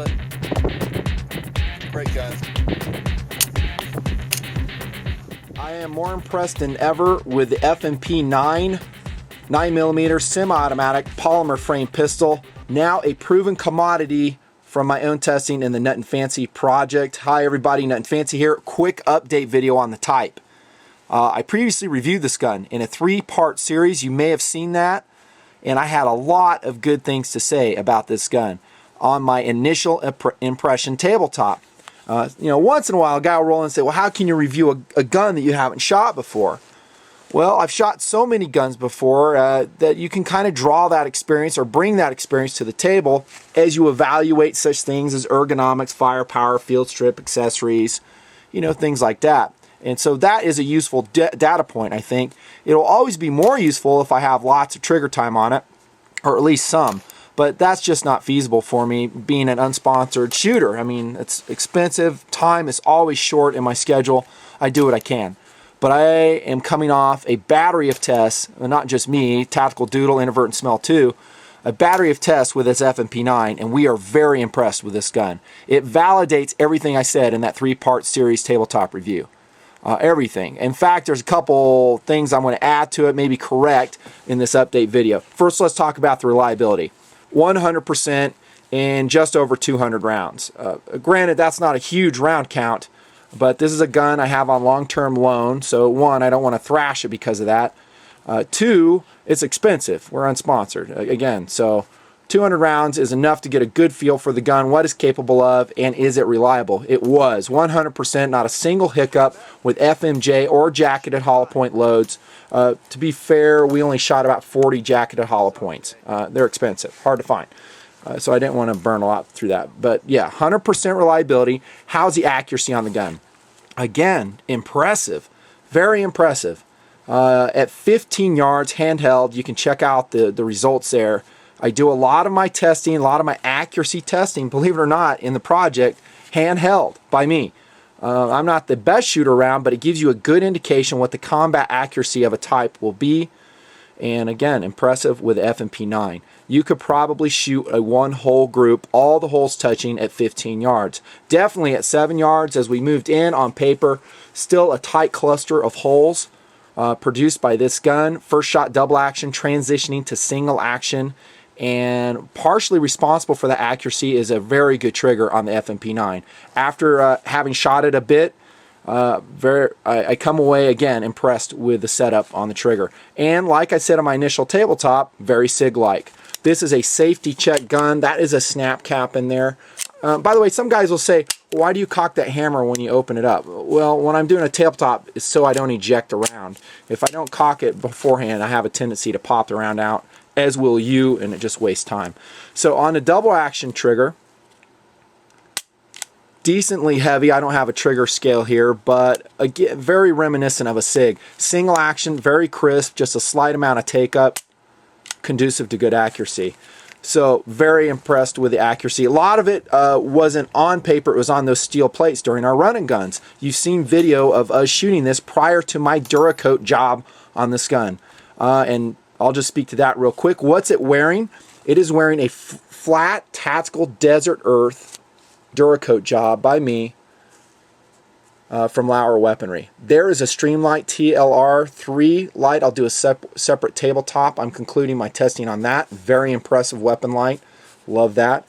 it. Great gun. I am more impressed than ever with the FNP9 9mm semi-automatic polymer frame pistol, now a proven commodity from my own testing in the Nutnfancy project. Hi everybody, Nutnfancy here. Quick update video on the type. I previously reviewed this gun in a 3-part series. You may have seen that, and I had a lot of good things to say about this gun on my initial impression tabletop. Once in a while a guy will roll in and say, well, how can you review a gun that you haven't shot before? Well, I've shot so many guns before that you can kind of draw that experience or bring that experience to the table as you evaluate such things as ergonomics, firepower, field strip, accessories, things like that. And so that is a useful data point, I think. It'll always be more useful if I have lots of trigger time on it, or at least some. But that's just not feasible for me being an unsponsored shooter. I mean, it's expensive. Time is always short in my schedule. I do what I can. But I am coming off a battery of tests, not just me, Tactical Doodle, Inadvertent Smell 2, a battery of tests with this FNP9, and we are very impressed with this gun. It validates everything I said in that 3-part series tabletop review. Everything. In fact, there's a couple things I'm going to add to it, maybe correct in this update video. First, let's talk about the reliability. 100% in just over 200 rounds. Granted, that's not a huge round count, but this is a gun I have on long-term loan, so 1, I don't want to thrash it because of that. 2, it's expensive. We're unsponsored again, so 200 rounds is enough to get a good feel for the gun, what it's capable of, and is it reliable? It was 100%, not a single hiccup with FMJ or jacketed hollow point loads. To be fair, we only shot about 40 jacketed hollow points. They're expensive, hard to find. So I didn't want to burn a lot through that. But yeah, 100% reliability. How's the accuracy on the gun? Again, impressive. Very impressive. At 15 yards, handheld, you can check out the results there. I do a lot of my testing, a lot of my accuracy testing, believe it or not, in the project, handheld by me. I'm not the best shooter around, but it gives you a good indication what the combat accuracy of a type will be. And again, impressive with FNP9. You could probably shoot a one-hole group, all the holes touching at 15 yards. Definitely at 7 yards as we moved in on paper, still a tight cluster of holes produced by this gun. First shot double action, transitioning to single action, and partially responsible for the accuracy is a very good trigger on the FNP9. After having shot it a bit, I come away again impressed with the setup on the trigger. And like I said on my initial tabletop, very Sig-like. This is a safety check gun. That is a snap cap in there. By the way, some guys will say, why do you cock that hammer when you open it up? Well, when I'm doing a tabletop, it's so I don't eject around. If I don't cock it beforehand, I have a tendency to pop the round out, as will you, and it just wastes time. So on the double action trigger, decently heavy. I don't have a trigger scale here, but again, very reminiscent of a Sig. Single action, very crisp, just a slight amount of take up, conducive to good accuracy. So very impressed with the accuracy. A lot of it wasn't on paper, it was on those steel plates during our running guns. You've seen video of us shooting this prior to my DuraCoat job on this gun. And I'll just speak to that real quick. What's it wearing? It is wearing a flat tactical desert earth DuraCoat job by me from Lauer Weaponry. There is a Streamlight TLR3 light. I'll do a separate tabletop. I'm concluding my testing on that. Very impressive weapon light. Love that.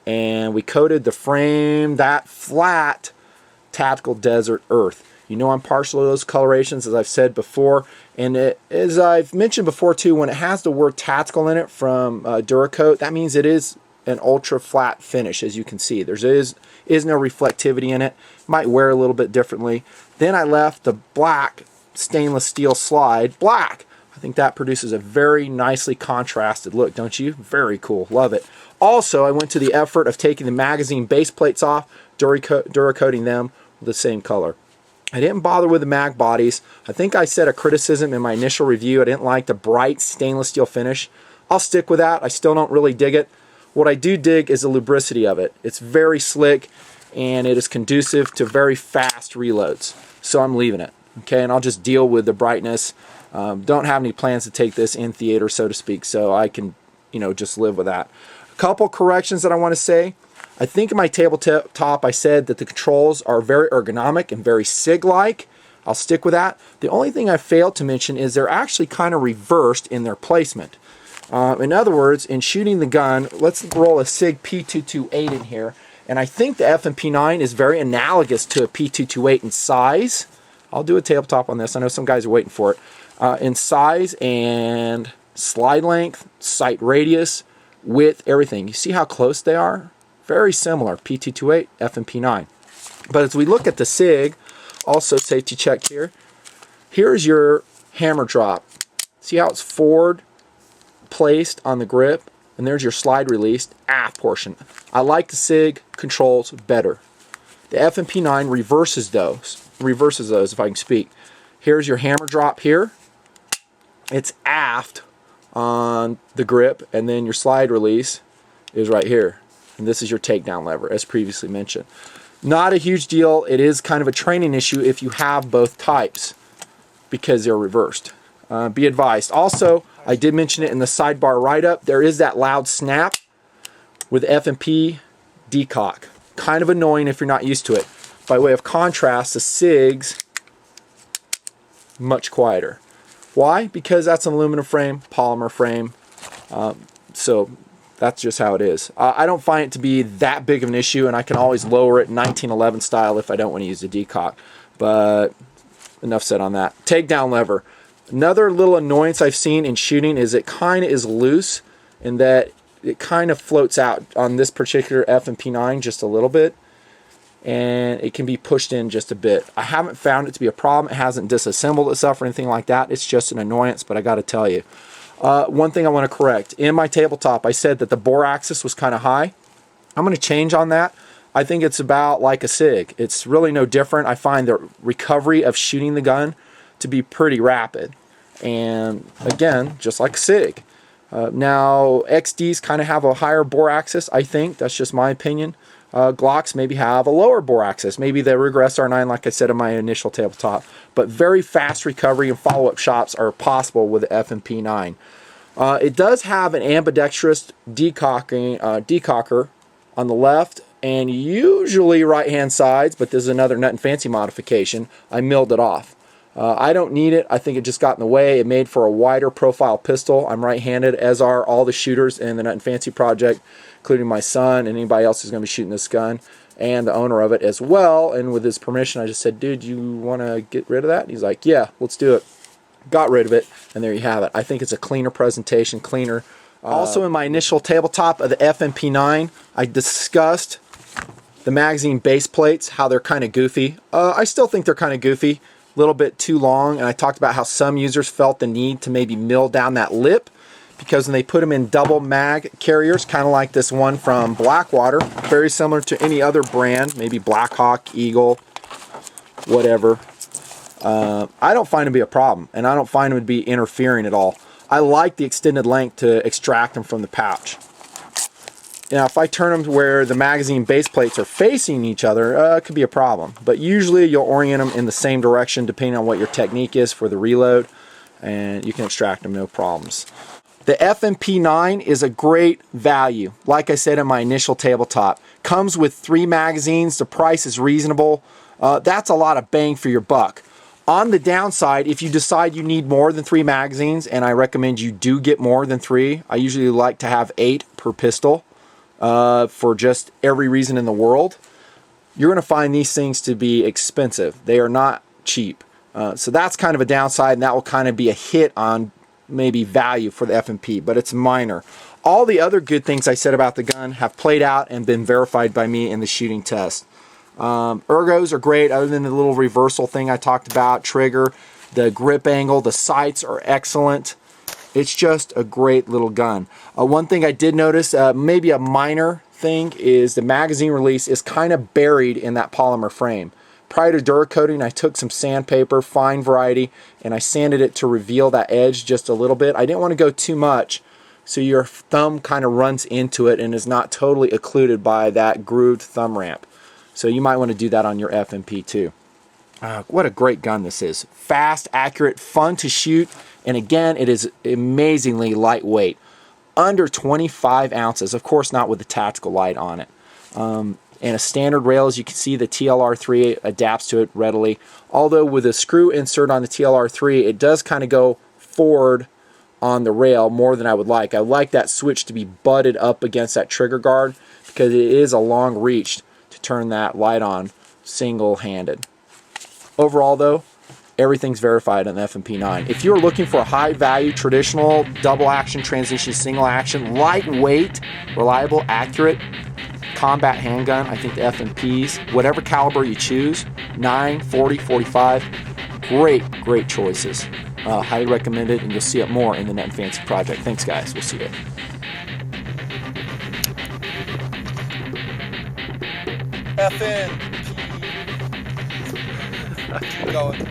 And we coated the frame, that flat tactical desert earth. You know I'm partial to those colorations, as I've said before. And as I've mentioned before too, when it has the word tactical in it from DuraCoat, that means it is an ultra flat finish, as you can see. There is no reflectivity in it. Might wear a little bit differently. Then I left the black stainless steel slide black. I think that produces a very nicely contrasted look, don't you? Very cool. Love it. Also, I went to the effort of taking the magazine base plates off, DuraCoating them with the same color. I didn't bother with the mag bodies. I think I said a criticism in my initial review. I didn't like the bright stainless steel finish. I'll stick with that. I still don't really dig it. What I do dig is the lubricity of it. It's very slick and it is conducive to very fast reloads. So I'm leaving it. Okay, and I'll just deal with the brightness. Don't have any plans to take this in theater, so to speak, so I can, just live with that. A couple corrections that I want to say. I think in my tabletop I said that the controls are very ergonomic and very Sig-like. I'll stick with that. The only thing I failed to mention is they're actually kind of reversed in their placement. In other words, in shooting the gun, let's roll a Sig P228 in here, and I think the FNP9 is very analogous to a P228 in size. I'll do a tabletop on this. I know some guys are waiting for it. In size and slide length, sight radius, width, everything. You see how close they are? Very similar, P228, FNP9. But as we look at the Sig, also safety check here, here's your hammer drop. See how it's forward placed on the grip? And there's your slide release, aft portion. I like the Sig controls better. The FNP9 reverses those, if I can speak. Here's your hammer drop here. It's aft on the grip, and then your slide release is right here. And this is your takedown lever, as previously mentioned. Not a huge deal. It is kind of a training issue if you have both types because they're reversed. Be advised. Also, I did mention it in the sidebar write-up. There is that loud snap with FNP decock. Kind of annoying if you're not used to it. By way of contrast, the Sig's much quieter. Why? Because that's an aluminum frame, polymer frame. So that's just how it is. I don't find it to be that big of an issue, and I can always lower it 1911 style if I don't want to use the decock. But enough said on that. Takedown lever. Another little annoyance I've seen in shooting is it kind of is loose in that it kind of floats out on this particular FNP9 just a little bit, and it can be pushed in just a bit. I haven't found it to be a problem. It hasn't disassembled itself or anything like that. It's just an annoyance, but I got to tell you. One thing I want to correct. In my tabletop, I said that the bore axis was kind of high. I'm going to change on that. I think it's about like a Sig. It's really no different. I find the recovery of shooting the gun to be pretty rapid. And again, just like a Sig. Now, XDs kind of have a higher bore axis, I think. That's just my opinion. Glocks maybe have a lower bore axis. Maybe the Regress R9, like I said in my initial tabletop. But very fast recovery and follow-up shots are possible with the FNP9. It does have an ambidextrous decocker on the left and usually right-hand sides, but this is another Nutnfancy modification. I milled it off. I don't need it. I think it just got in the way. It made for a wider profile pistol. I'm right-handed, as are all the shooters in the Nutnfancy project, including my son and anybody else who's going to be shooting this gun, and the owner of it as well. And with his permission, I just said, dude, you want to get rid of that? And he's like, yeah, let's do it. Got rid of it, and there you have it. I think it's a cleaner presentation, cleaner. Also in my initial tabletop of the FNP9, I discussed the magazine base plates, how they're kind of goofy. I still think they're kind of goofy. Little bit too long, and I talked about how some users felt the need to maybe mill down that lip because when they put them in double mag carriers, kind of like this one from Blackwater, very similar to any other brand, maybe Blackhawk, Eagle, whatever. I don't find it to be a problem, and I don't find it to be interfering at all. I like the extended length to extract them from the pouch. Now, if I turn them to where the magazine base plates are facing each other, it could be a problem. But usually you'll orient them in the same direction depending on what your technique is for the reload, and you can extract them no problems. The FNP9 is a great value. Like I said in my initial tabletop, comes with 3 magazines. The price is reasonable. That's a lot of bang for your buck. On the downside, if you decide you need more than 3 magazines, and I recommend you do get more than 3, I usually like to have 8 per pistol. For just every reason in the world, you're going to find these things to be expensive. They are not cheap. So that's kind of a downside, and that will kind of be a hit on maybe value for the FNP, but it's minor. All the other good things I said about the gun have played out and been verified by me in the shooting test. Ergos are great, other than the little reversal thing I talked about, trigger, the grip angle, the sights are excellent. It's just a great little gun. One thing I did notice, maybe a minor thing, is the magazine release is kind of buried in that polymer frame. Prior to DuraCoating, I took some sandpaper, fine variety, and I sanded it to reveal that edge just a little bit. I didn't want to go too much, so your thumb kind of runs into it and is not totally occluded by that grooved thumb ramp. So you might want to do that on your FNP too. What a great gun this is. Fast, accurate, fun to shoot, and again, it is amazingly lightweight. Under 25 ounces, of course not with the tactical light on it. And a standard rail, as you can see, the TLR3 adapts to it readily. Although with a screw insert on the TLR3, it does kind of go forward on the rail more than I would like. I would like that switch to be butted up against that trigger guard because it is a long reach to turn that light on single-handed. Overall though, everything's verified on the FNP9. If you're looking for a high-value, traditional, double-action transmission, single-action, lightweight, reliable, accurate combat handgun, I think the FNPs, whatever caliber you choose, 9, 40, 45, great choices. Highly recommend it, and you'll see it more in the Nutnfancy project. Thanks, guys. We'll see you. FN. Keep going.